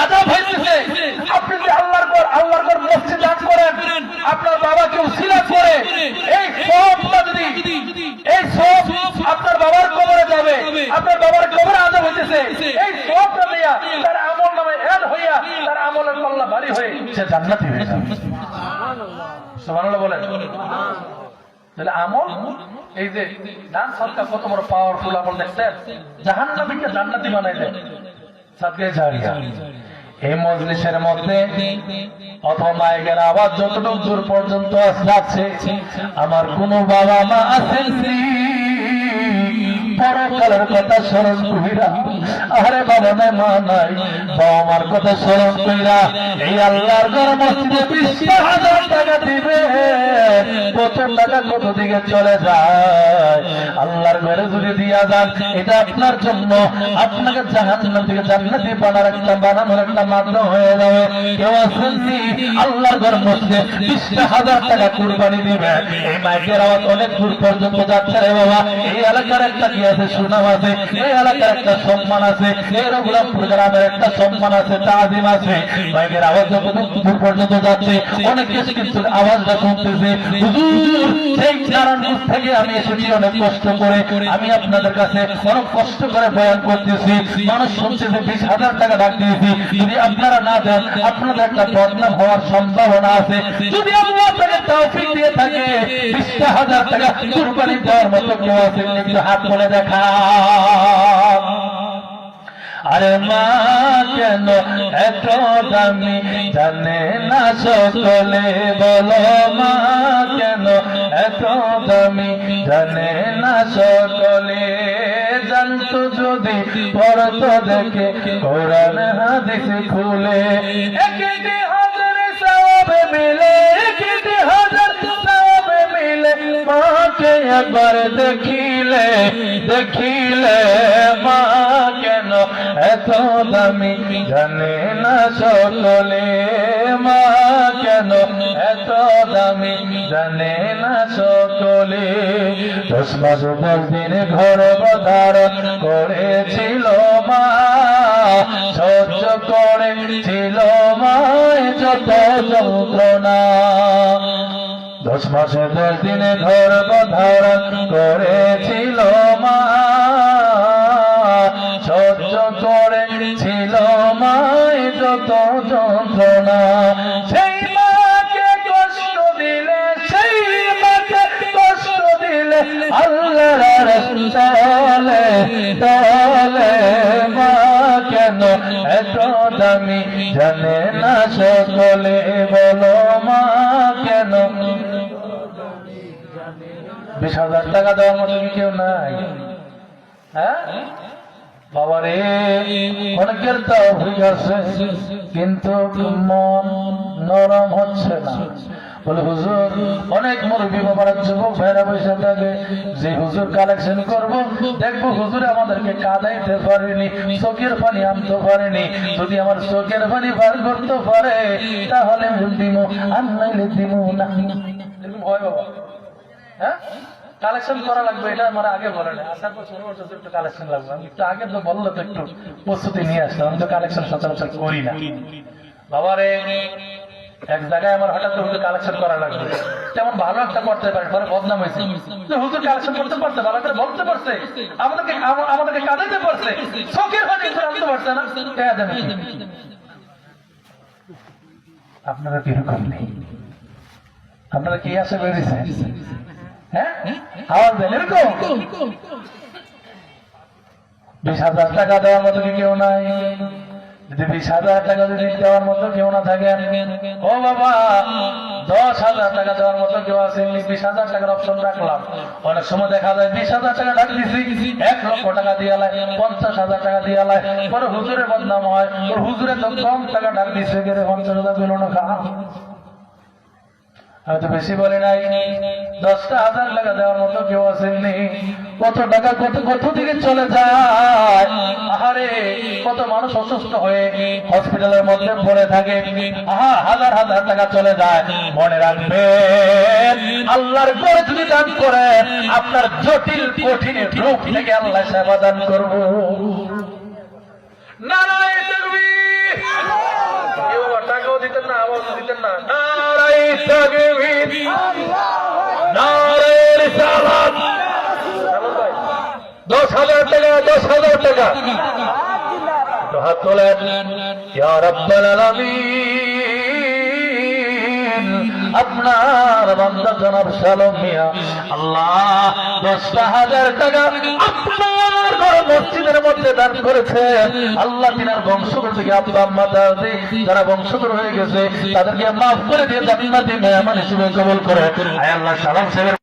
আযাব হইতেছে। আপনি যদি আল্লাহর ঘর মসজিদ দান করেন, আপনার বাবাকে উসিলা করে এই সবটা যদি এই সব আপনার বাবার কবরে যাবে, আপনার বাবার কবরে আযাব হইতেছে, এই সবটা দিয়া তার আমল নামে এড হইয়া তার আমলের পাল্লা ভারী হয়ে সে জান্নাতি হয়ে যাবে। সুবহানাল্লাহ বলেন। তাহলে আমল এই যে দান সরকার কত বড় পাওয়ারফুল আমল দেখছেন, জাহান্নামীকে জান্নাতি বানাই দেয় সাদকা জারিয়া। এই মজলিসের মধ্যে অথবা মাইকের আওয়াজ যতটুকু দূর পর্যন্ত আসছে, আমার কোনো বাবা মা আছেন পরকালের কথা স্মরণ কইরা, আরে বাবা নাই মা নাই, বাবা মার কথা স্মরণ কইরা এই আল্লাহর ঘর মসজিদে 20,000 টাকা দিবে। কত টাকা কত দিকে চলে যায়, আল্লাহর ঘরে যদি দিয়া যান, এটা আপনার জন্য আপনাকে জাহান্নাম থেকে জান্নাতি বানানোর একটা মাধ্যম হয়ে যাবে। কেউ আছেন আল্লাহর ঘর মসজিদে 20,000 টাকা কুরবানি দিবে। এই মাইকের আওয়াজ অনেক দূর পর্যন্ত যাচ্ছে রে বাবা। এই এলাকার একটা কি আছে, সুনাম আছে, এই এলাকার একটা সম্মান আছে, এই রঘুরামপুর গ্রামের একটা সম্মান আছে, তাজিম আছে। মাইকের আওয়াজ যত দূর পর্যন্ত যাচ্ছে, অনেক কিছু কিন্তু আওয়াজটা শুনতেছে। হুজুর সেই নারায়ণগঞ্জ থেকে আমি এসেছি অনেক কষ্ট করে, আমি আপনাদের কাছে অনেক কষ্ট করে বয়ান করতেছি, মানুষ শুনতেছে, 20,000 টাকা ডাক দিয়েছি। যদি আপনারা না দেন, আপনাদের একটা বদনাম হওয়ার সম্ভাবনা আছে। যদি আল্লাহ আপনাকে তৌফিক দিয়ে থাকে, 20,000 টাকা কুরবানি দেওয়ার মতো কেউ আছে, একটু হাত তুলে দেখা। আরে মা কেন এত দামি জানে না সকলে, বলো মা কেন এত দামি জানে না সকলে। জানতো যদি পড়তো দেখে কোরআন হাদিস খুলে, 1,000 সওয়াব মিলে, 1,000 সওয়াব মিলে। মাকে একবার দেখিলে দেখিলে, মা কেন এত দামি জানে না সকলে, মা কেন এত দামি জানে না সকলে। 10 মাস 10 দিন গর্ভধারণ করেছিল মা, সহ্য করেছিল মায় যত যন্ত্রণা। 10 মাস 10 দিন গর্ভধারণ করেছিল মা, সহ্য করেছিল মায় যত যন্ত্রণা। সেই মাকে কষ্ট দিলে, সেই মাকে কষ্ট দিলে আল্লাহর তলে তলে। মা কেন এত দামি জানে না সকলে, বলো মা কেন। 20,000 টাকা দেওয়ার মতো কেউ নাই, হ্যাঁ বাবারে। অনেকের তাও হয়ে আছে, কিন্তু মন নরম হচ্ছে না। বলে হুজুর, অনেক মুরব্বী বাবারা যুবক ভাইরা বসে থাকে, যে হুজুর কালেকশন করব, দেখবো হুজুর আমাদেরকে কাঁদাইতে পারেনি, চোখের পানি আনতে পারেনি। যদি আমার চোখের পানি বার করতে পারে তাহলে দিমু, আর নাইলে দিমু না। এরকম হয় বাবা, হ্যাঁ কালেকশন করা লাগবে, এটা আমার আগে বলে না। আসার পর শুরু করতে একটু কালেকশন লাগবে, আমি একটু আগে তো বললো তো একটু প্রস্তুতি নিয়ে আসতাম। আমি তো কালেকশন সচরাচর করি না বাবারে। এক জায়গায় আমার হঠাৎ হুজুর কালেকশন করা লাগবে, তেমন ভালো একটা করতে পারে, পরে বদনাম হয়েছে। হুজুর কালেকশন করতে পারছে, ভালো করে বলতে পারছে, আমাদেরকে কাঁদাইতে পারছে, চোখের পানি আনতে পারছে না। আপনারা কিরকম নেই, আপনারা কি আসে বেরিয়েছে, হ্যাঁ আওয়াজ দেন এরকম। 20,000 টাকা দেওয়ার মতো কি কেউ নাই? যদি 20,000 টাকা যদি দেওয়ার মতো কেউ না থাকে, ও বাবা 10,000 টাকা দেওয়ার মতো কেউ আছে, 20,000 টাকার অপশন রাখলাম। অনেক সময় দেখা যায় 20,000 টাকা ডাক দিচ্ছি, 1 লক্ষ টাকা দিয়ে লাই, 50,000 টাকা দিয়ে লাই, পরে হুজুরের বদনাম হয়। ওর হুজুরে তো কম টাকা ডাক দিচ্ছে, 50,000 পেল না খা। আমি তো বেশি বলি নাই, 10,000 টাকা দেওয়ার মতো কেউ আসেননি। কত টাকা কত দিকে চলে যায়, আহারে কত মানুষ অসুস্থ হয়ে হসপিটালের মধ্যে পড়ে থাকে, হাজার হাজার টাকা চলে যায়। মনে রাখবেন, আল্লাহর ঘরে যদি দান করে, আপনার জটিল কঠিন রোগ থেকে আল্লাহ সেবা দান করবো। নারায়ে তাকবীর। আওয়াজ দিতেন না নারায়ে তাকবীর নারায়ে রিসালাত 10,000 টাকা 10,000 টাকা তো হাত তোলেন ইয়া রাব্বাল আলামিন আপনার বান্দা জনাব সালম মিয়া আল্লাহ 10,000 টাকা আপনার ঘর মসজিদের মধ্যে দান করেছে আল্লাহ তিনার বংশধর থেকে আব্বা আম্মা দাদি যারা বংশধর হয়ে গেছে তাদেরকে মাফ করে দিয়ে জান্নাতি মেহমান হিসেবে কবুল করে আয় আল্লাহ সালাম সাহেবের